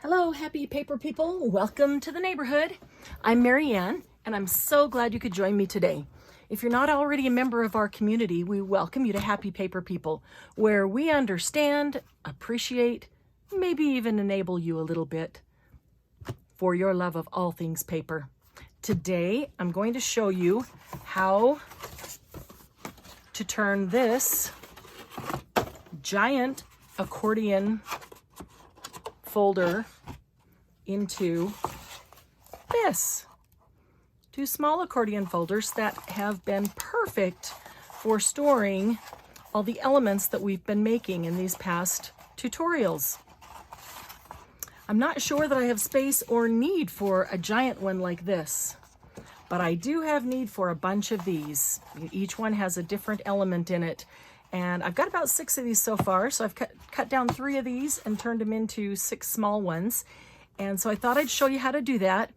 Hello, happy paper people. Welcome to the neighborhood. I'm Marianne, and I'm so glad you could join me today. If you're not already a member of our community, we welcome you to Happy Paper People, where we understand, appreciate, maybe even enable you a little bit for your love of all things paper. Today, I'm going to show you how to turn this giant accordion folder into this. Two small accordion folders that have been perfect for storing all the elements that we've been making in these past tutorials. I'm not sure that I have space or need for a giant one like this, but I do have need for a bunch of these. Each one has a different element in it. And I've got about 6 of these so far, so I've cut down 3 of these and turned them into 6 small ones. And so I thought I'd show you how to do that.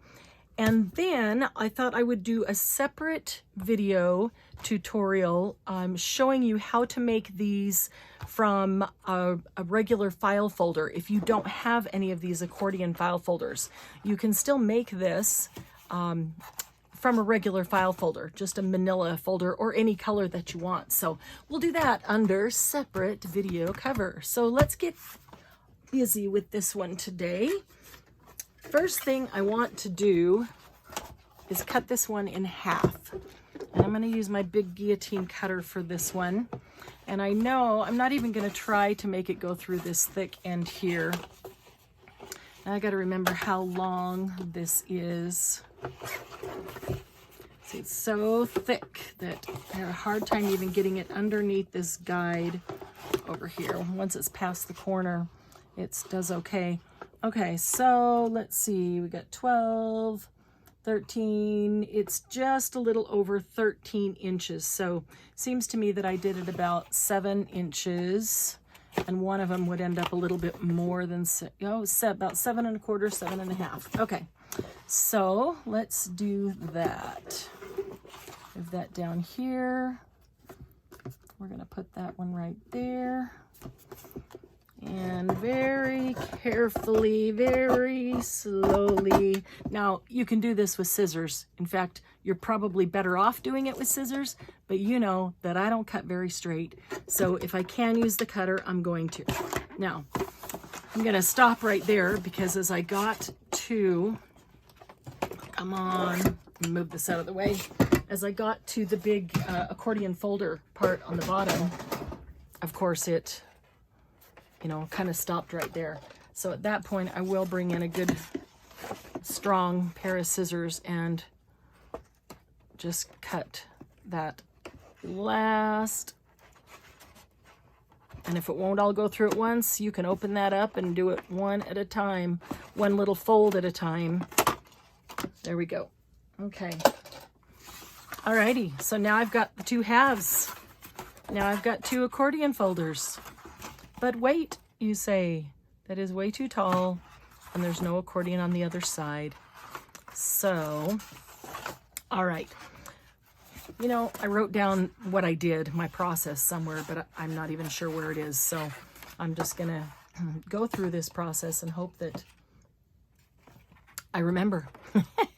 And then I thought I would do a separate video tutorial showing you how to make these from a regular file folder. If you don't have any of these accordion file folders, you can still make this from a regular file folder, just a manila folder or any color that you want. So we'll do that under separate video cover. So let's get busy with this one today. First thing I want to do is cut this one in half. And I'm going to use my big guillotine cutter for this one. And I know I'm not even going to try to make it go through this thick end here. Now I got to remember how long this is. See, it's so thick that I had a hard time even getting it underneath this guide over here. Once it's past the corner, it does okay. Okay, so let's see, we got 12, 13, it's just a little over 13 inches. So seems to me that I did it about 7 inches, and one of them would end up a little bit more than, about 7 1/4, 7 1/2. Okay, so let's do that. Move that down here. We're gonna put that one right there. And very carefully, very slowly. Now, you can do this with scissors. In fact, you're probably better off doing it with scissors, but you know that I don't cut very straight. So if I can use the cutter, I'm going to. Now, I'm gonna stop right there because as I got to, come on, move this out of the way. As I got to the big accordion folder part on the bottom, of course it, kind of stopped right there. So at that point, I will bring in a good strong pair of scissors and just cut that last. And if it won't all go through at once, you can open that up and do it one at a time, one little fold at a time. There we go. Okay. Alrighty, so now I've got the 2 halves. Now I've got 2 accordion folders. But wait, you say, that is way too tall, and there's no accordion on the other side. So, all right. I wrote down what I did, my process somewhere, but I'm not even sure where it is. So I'm just gonna go through this process and hope that I remember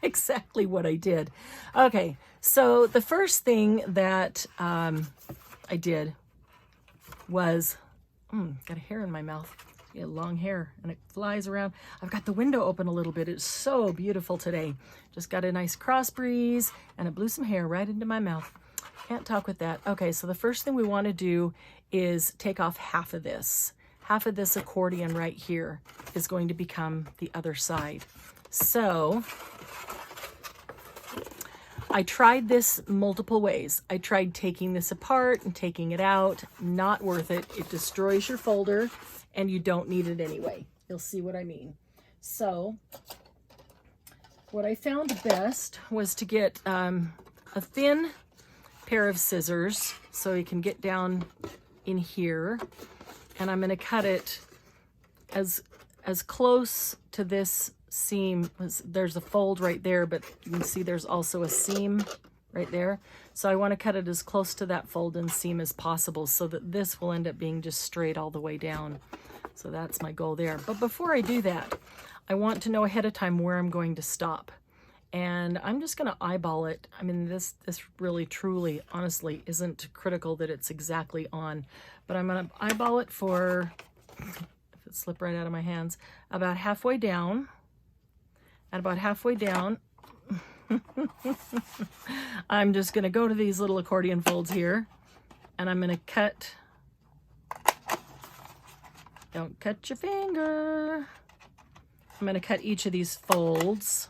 exactly what I did. Okay, so the first thing that I did was, got a hair in my mouth. Yeah, long hair, and it flies around. I've got the window open a little bit. It's so beautiful today. Just got a nice cross breeze, and it blew some hair right into my mouth. Can't talk with that. Okay, so the first thing we want to do is take off half of this. Half of this accordion right here is going to become the other side. So I tried this multiple ways. I tried taking this apart and taking it out. Not worth it. It destroys your folder, and you don't need it anyway. You'll see what I mean. So what I found best was to get a thin pair of scissors so you can get down in here, and I'm going to cut it as close to this seam. There's a fold right there, but you can see there's also a seam right there. So I want to cut it as close to that fold and seam as possible so that this will end up being just straight all the way down. So that's my goal there. But before I do that, I want to know ahead of time where I'm going to stop. And I'm just going to eyeball it. I mean, this really, truly, honestly, isn't critical that it's exactly on. But I'm going to eyeball it for, if it slipped right out of my hands, about halfway down. And about halfway down, I'm just going to go to these little accordion folds here. And I'm going to cut. Don't cut your finger. I'm going to cut each of these folds.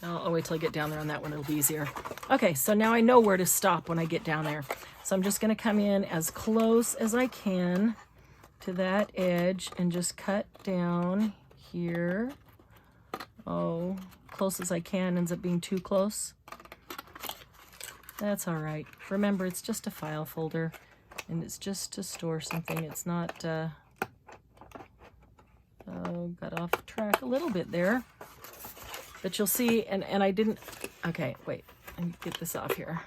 I'll wait till I get down there on that one, it'll be easier. Okay, so now I know where to stop when I get down there. So I'm just gonna come in as close as I can to that edge and just cut down here. Oh, close as I can, ends up being too close. That's all right. Remember, it's just a file folder and it's just to store something. It's not, oh, got off track a little bit there. But you'll see, and I didn't, okay, wait, let me get this off here.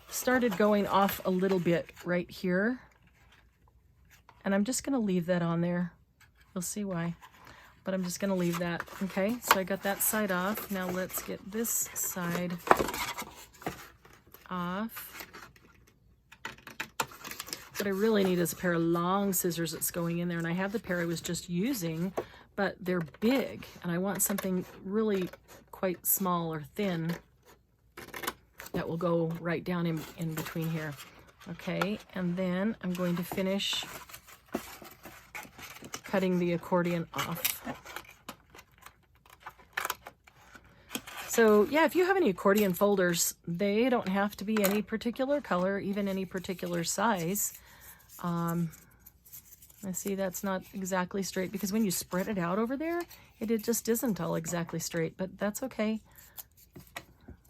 Started going off a little bit right here. And I'm just gonna leave that on there. You'll see why, but I'm just gonna leave that, okay? So I got that side off. Now let's get this side off. What I really need is a pair of long scissors that's going in there, and I have the pair I was just using, but they're big, and I want something really quite small or thin that will go right down in between here. Okay, and then I'm going to finish cutting the accordion off. So yeah, if you have any accordion folders, they don't have to be any particular color, even any particular size. I see that's not exactly straight because when you spread it out over there, it just isn't all exactly straight, but that's okay.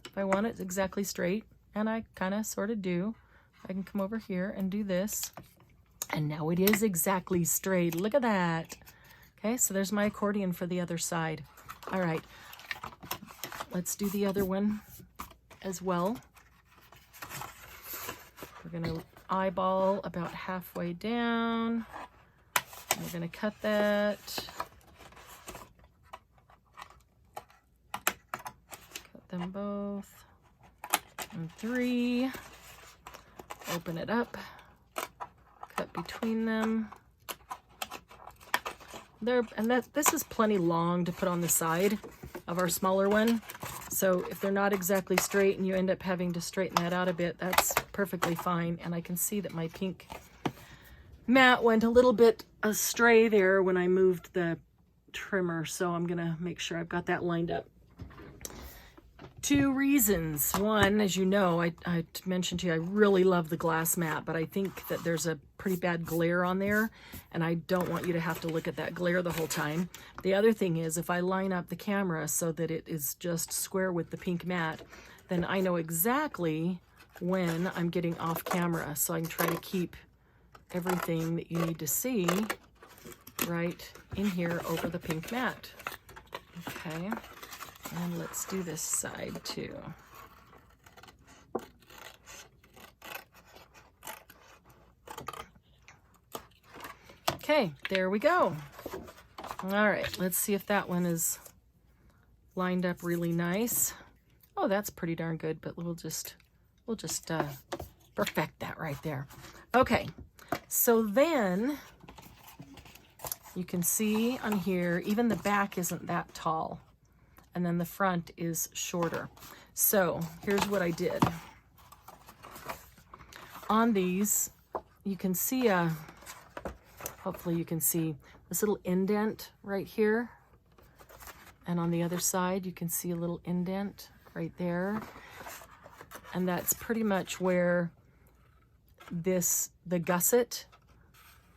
If I want it exactly straight, and I kind of sort of do, I can come over here and do this. And now it is exactly straight. Look at that. Okay, so there's my accordion for the other side. All right, let's do the other one as well. We're gonna eyeball about halfway down. We're going to cut that. Cut them both. And 3. Open it up. Cut between them. This is plenty long to put on the side of our smaller one. So if they're not exactly straight and you end up having to straighten that out a bit, that's perfectly fine. And I can see that my pink mat went a little bit astray there when I moved the trimmer, so I'm gonna make sure I've got that lined up. 2 reasons. One, as you know, I mentioned to you, I really love the glass mat, but I think that there's a pretty bad glare on there, and I don't want you to have to look at that glare the whole time. The other thing is, if I line up the camera so that it is just square with the pink mat, then I know exactly when I'm getting off camera, so I can try to keep everything that you need to see right in here over the pink mat. Okay, and let's do this side too. Okay, there we go. All right, let's see if that one is lined up really nice. Oh, that's pretty darn good, but we'll just perfect that right there. Okay. So then you can see on here, even the back isn't that tall, and then the front is shorter. So here's what I did. On these, you can see hopefully you can see this little indent right here. And on the other side, you can see a little indent right there. And that's pretty much where the gusset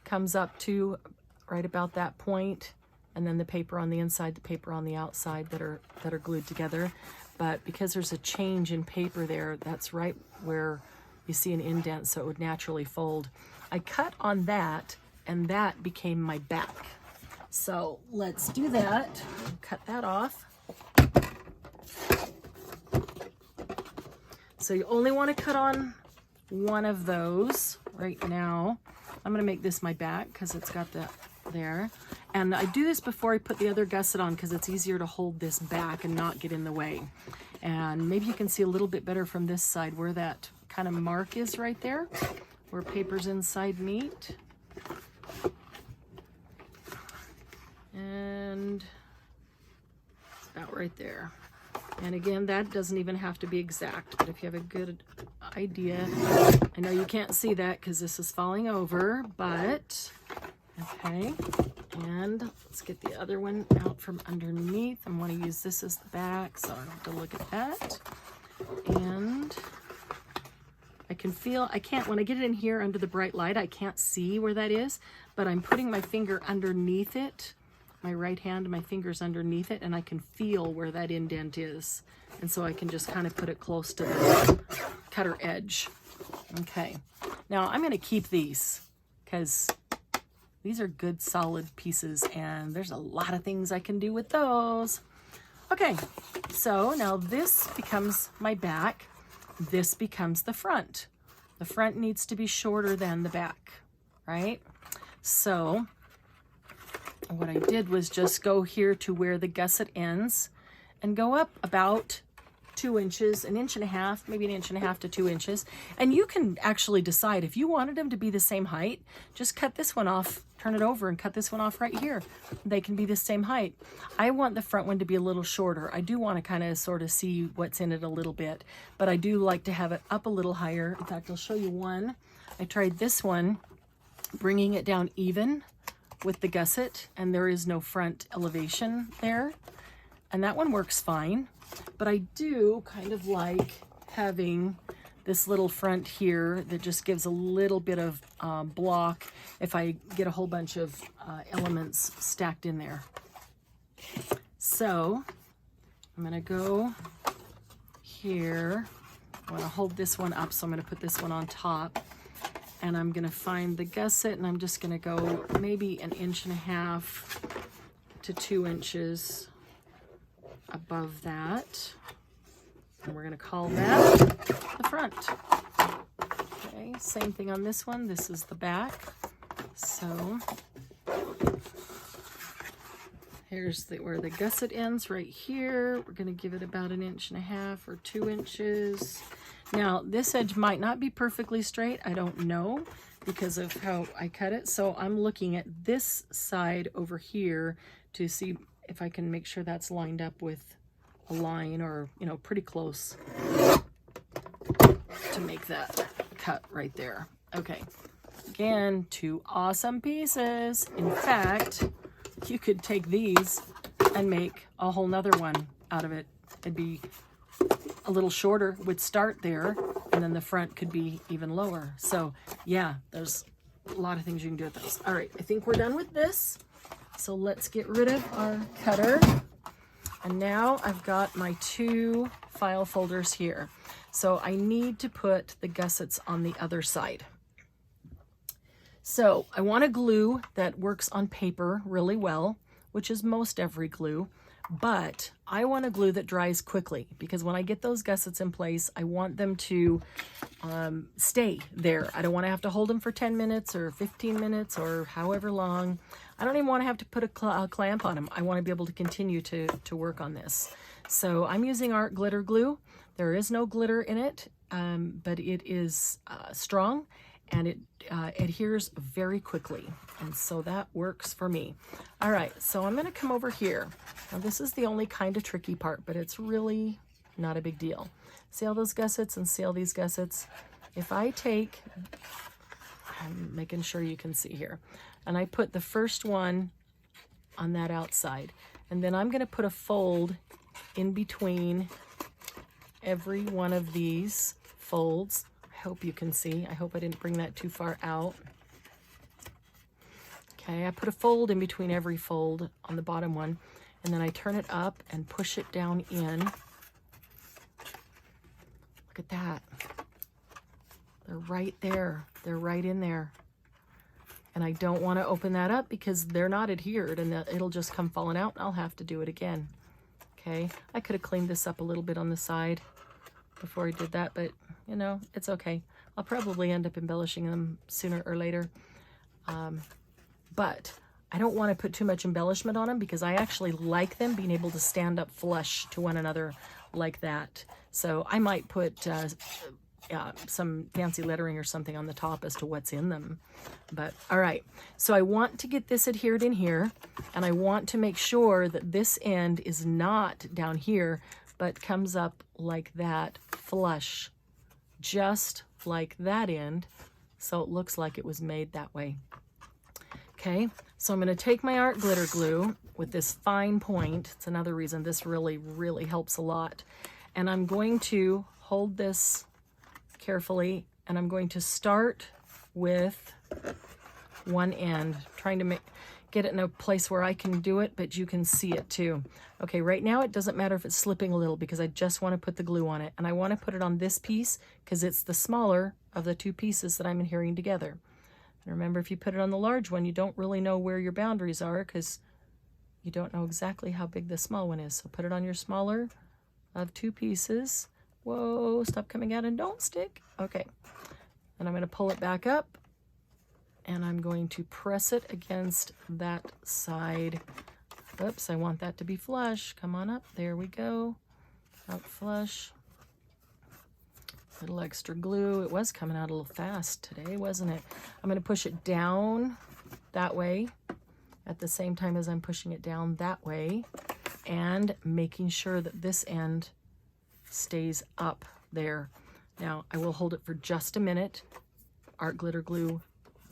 comes up to, right about that point, and then the paper on the inside, the paper on the outside that are glued together. But because there's a change in paper there, that's right where you see an indent, so it would naturally fold. I cut on that, and that became my back. So let's do that. Cut that off. So you only want to cut on one of those right now. I'm going to make this my back because it's got that there. And I do this before I put the other gusset on because it's easier to hold this back and not get in the way. And maybe you can see a little bit better from this side where that kind of mark is right there, where papers inside meet. And it's about right there. And again, that doesn't even have to be exact, but if you have a good idea, I know you can't see that because this is falling over, but okay. And let's get the other one out from underneath. I want to use this as the back, so I don't have to look at that. And I can feel, I can't, when I get it in here under the bright light, I can't see where that is, but I'm putting my finger underneath it. My right hand, my fingers underneath it, and I can feel where that indent is. And so I can just kind of put it close to the cutter edge. Okay, now I'm going to keep these because these are good solid pieces and there's a lot of things I can do with those. Okay, so now this becomes my back. This becomes the front. The front needs to be shorter than the back, right? So what I did was just go here to where the gusset ends and go up about 2 inches, 1.5 inches, maybe 1.5 inches to 2 inches. And you can actually decide if you wanted them to be the same height, just cut this one off, turn it over and cut this one off right here. They can be the same height. I want the front one to be a little shorter. I do want to kind of sort of see what's in it a little bit, but I do like to have it up a little higher. In fact, I'll show you one. I tried this one, bringing it down even with the gusset, and there is no front elevation there, and that one works fine. But I do kind of like having this little front here that just gives a little bit of block if I get a whole bunch of elements stacked in there. So I'm gonna go here. I want to hold this one up, so I'm going to put this one on top. And I'm going to find the gusset, and I'm just going to go maybe 1.5 inches to 2 inches above that. And we're going to call that the front. Okay, same thing on this one. This is the back. So here's where the gusset ends right here. We're going to give it about 1.5 inches or 2 inches. Now, this edge might not be perfectly straight. I don't know because of how I cut it. So I'm looking at this side over here to see if I can make sure that's lined up with a line or, you know, pretty close to make that cut right there. Okay. Again, 2 awesome pieces. In fact, you could take these and make a whole nother one out of it. It'd be a little shorter, would start there, and then the front could be even lower. So yeah, there's a lot of things you can do with those. All right, I think we're done with this. So let's get rid of our cutter. And now I've got my 2 file folders here. So I need to put the gussets on the other side. So I want a glue that works on paper really well, which is most every glue. But I want a glue that dries quickly because when I get those gussets in place, I want them to stay there. I don't want to have to hold them for 10 minutes or 15 minutes or however long. I don't even want to have to put a clamp on them. I want to be able to continue to work on this. So I'm using Art Glitter Glue. There is no glitter in it, but it is strong and it adheres very quickly. And so that works for me. All right, so I'm gonna come over here. Now this is the only kind of tricky part, but it's really not a big deal. See all those gussets and see all these gussets? If I take, I'm making sure you can see here, and I put the first one on that outside, and then I'm gonna put a fold in between every one of these folds. I hope you can see. I hope I didn't bring that too far out. Okay, I put a fold in between every fold on the bottom one, and then I turn it up and push it down in. Look at that. They're right there. They're right in there. And I don't want to open that up because they're not adhered and it'll just come falling out. I'll have to do it again. Okay, I could have cleaned this up a little bit on the side. before I did that, but you know, it's okay. I'll probably end up embellishing them sooner or later. But I don't want to put too much embellishment on them because I actually like them being able to stand up flush to one another like that. So I might put some fancy lettering or something on the top as to what's in them. But all right, so I want to get this adhered in here, and I want to make sure that this end is not down here, but comes up like that, flush, just like that end, so it looks like it was made that way. Okay, so I'm going to take my art glitter glue with this fine point. It's another reason this really, really helps a lot. And I'm going to hold this carefully, and I'm going to start with one end, trying to get it in a place where I can do it, but you can see it too. Okay, right now it doesn't matter if it's slipping a little because I just want to put the glue on it, and I want to put it on this piece because it's the smaller of the two pieces that I'm adhering together. And remember, if you put it on the large one, you don't really know where your boundaries are because you don't know exactly how big the small one is. So put it on your smaller of two pieces. Whoa, stop coming out and don't stick. Okay, and I'm going to pull it back up, and I'm going to press it against that side. Oops, I want that to be flush. Come on up. There we go. Out flush. Little extra glue. It was coming out a little fast today, wasn't it? I'm going to push it down that way at the same time as I'm pushing it down that way, and making sure that this end stays up there. Now I will hold it for just a minute. Art glitter glue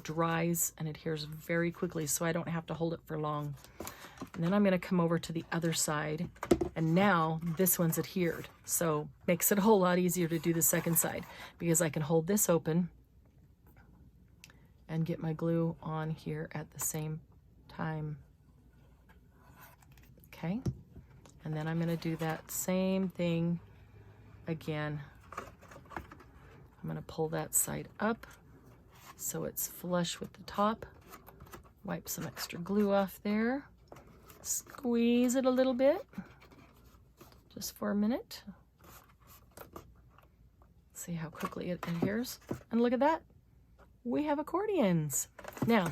dries and adheres very quickly, so I don't have to hold it for long. And then I'm going to come over to the other side, and now this one's adhered, so makes it a whole lot easier to do the second side because I can hold this open and get my glue on here at the same time. Okay, and then I'm going to do that same thing again. I'm going to pull that side up so it's flush with the top. Wipe some extra glue off there. Squeeze it a little bit, just for a minute. See how quickly it adheres. And look at that. We have accordions. Now,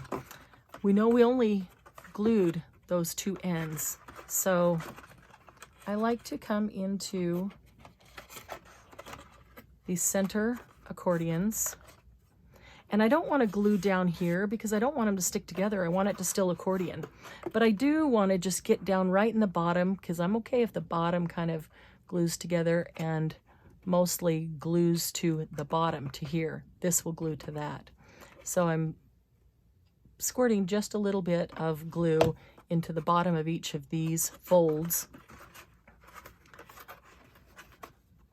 we know we only glued those two ends, so I like to come into these center accordions, and I don't want to glue down here because I don't want them to stick together. I want it to still accordion, but I do want to just get down right in the bottom because I'm okay if the bottom kind of glues together and mostly glues to the bottom to here. This will glue to that. So I'm squirting just a little bit of glue into the bottom of each of these folds.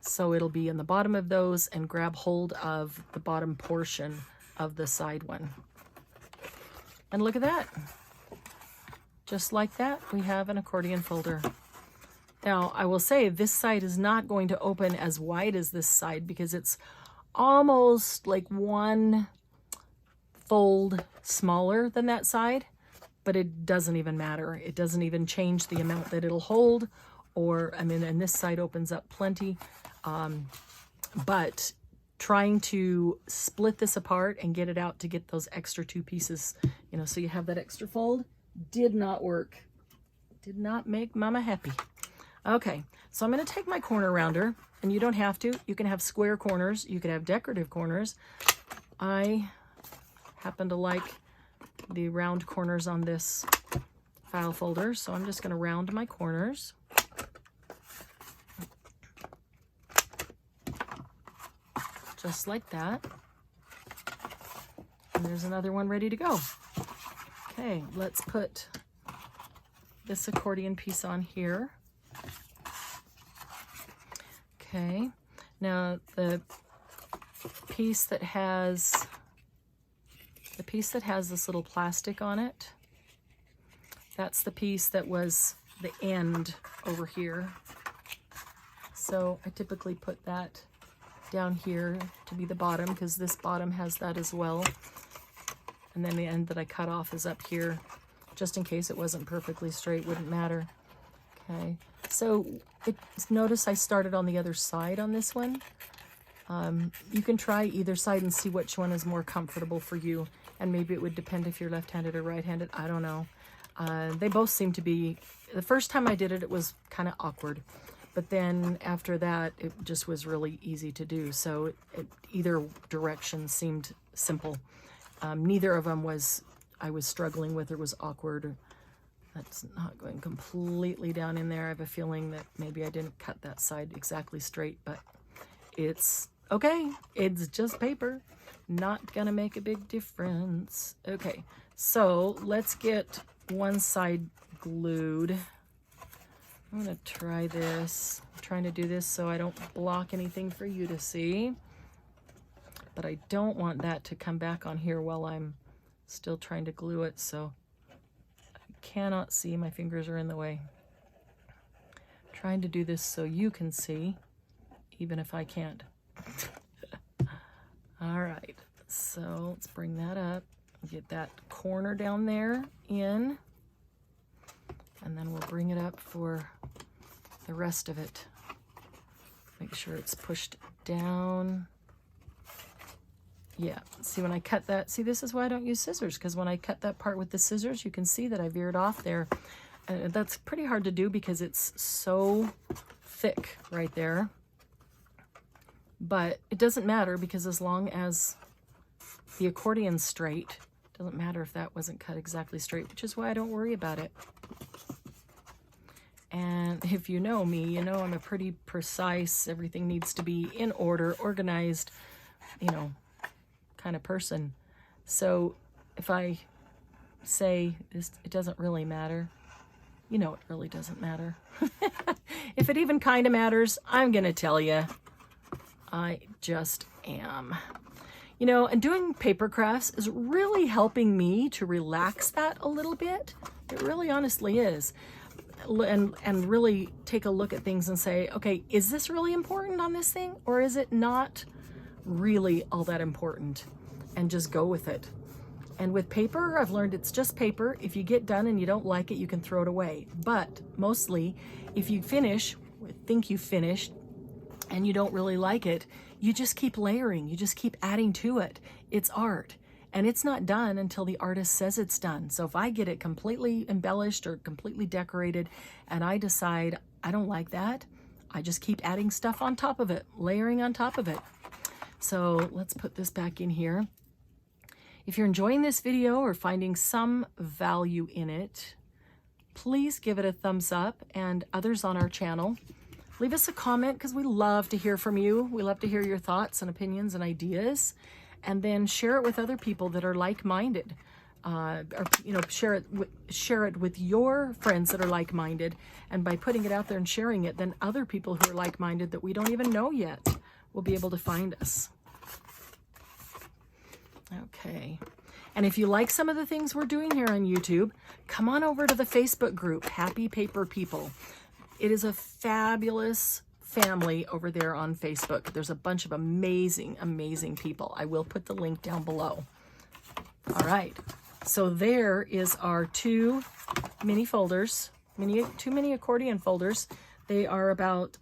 So it'll be in the bottom of those and grab hold of the bottom portion of the side one. And look at that. Just like that, we have an accordion folder. Now, I will say this side is not going to open as wide as this side because it's almost like one fold smaller than that side, but it doesn't even matter. It doesn't even change the amount that it'll hold, or, I mean, and this side opens up plenty. But trying to split this apart and get it out to get those extra two pieces, you know, so you have that extra fold, did not work. Did not make Mama happy. Okay, so I'm going to take my corner rounder, and you don't have to. You can have square corners. You could have decorative corners. I happen to like the round corners on this file folder, so I'm just going to round my corners. Just like that. And there's another one ready to go. Okay, let's put this accordion piece on here. Okay, now the piece that has this little plastic on it, that's the piece that was the end over here. So I typically put that down here to be the bottom because this bottom has that as well. And then the end that I cut off is up here, just in case it wasn't perfectly straight, wouldn't matter. Okay, So notice I started on the other side on this one. You can try either side and see which one is more comfortable for you. And maybe it would depend if you're left-handed or right-handed. I don't know. They both seem to be, the first time I did it, it was kind of awkward. But then after that, it just was really easy to do. So either direction seemed simple. Neither of them I was struggling with or was awkward. That's not going completely down in there. I have a feeling that maybe I didn't cut that side exactly straight, but it's okay. It's just paper. Not gonna make a big difference. Okay, so let's get one side glued. I'm gonna try this. I'm trying to do this so I don't block anything for you to see. But I don't want that to come back on here while I'm still trying to glue it, so I cannot see. My fingers are in the way. I'm trying to do this so you can see, even if I can't. All right, so let's bring that up. Get that corner down there in, and then we'll bring it up for the rest of it. Make sure it's pushed down. Yeah, see when I cut that, see this is why I don't use scissors, because when I cut that part with the scissors, you can see that I veered off there. That's pretty hard to do because it's so thick right there. But it doesn't matter, because as long as the accordion's straight, it doesn't matter if that wasn't cut exactly straight, which is why I don't worry about it. And if you know me, you know I'm a pretty precise, everything needs to be in order, organized, you know, kind of person. So if I say this, it doesn't really matter, you know it really doesn't matter. If it even kind of matters, I'm gonna tell you. I just am. You know, and doing paper crafts is really helping me to relax that a little bit. It really honestly is. And really take a look at things and say, okay, is this really important on this thing, or is it not really all that important? And just go with it. And with paper, I've learned it's just paper. If you get done and you don't like it, you can throw it away. But mostly, if you finish, think you finished, and you don't really like it, you just keep layering, you just keep adding to it. It's art, and it's not done until the artist says it's done. So if I get it completely embellished or completely decorated and I decide I don't like that, I just keep adding stuff on top of it, layering on top of it. So let's put this back in here. If you're enjoying this video or finding some value in it, please give it a thumbs up, and others on our channel, leave us a comment, because we love to hear from you. We love to hear your thoughts and opinions and ideas, and then share it with other people that are like-minded. Or, you know, share it with your friends that are like-minded, and by putting it out there and sharing it, then other people who are like-minded that we don't even know yet will be able to find us. Okay. And if you like some of the things we're doing here on YouTube, come on over to the Facebook group, Happy Paper People. It is a fabulous family over there on Facebook. There's a bunch of amazing, amazing people. I will put the link down below. All right. So there is our two mini folders, two mini accordion folders. They are about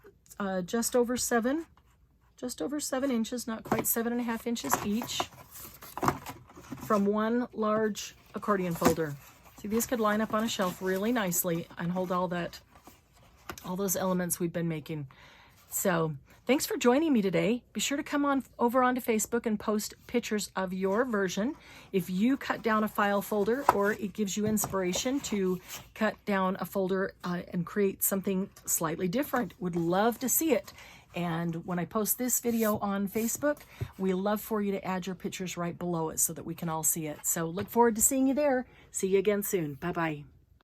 just over 7 inches, not quite 7.5 inches each, from one large accordion folder. See, these could line up on a shelf really nicely and hold all those elements we've been making. So thanks for joining me today. Be sure to come on over onto Facebook and post pictures of your version. If you cut down a file folder, or it gives you inspiration to cut down a folder and create something slightly different, would love to see it. And when I post this video on Facebook, we love for you to add your pictures right below it so that we can all see it. So look forward to seeing you there. See you again soon. Bye-bye.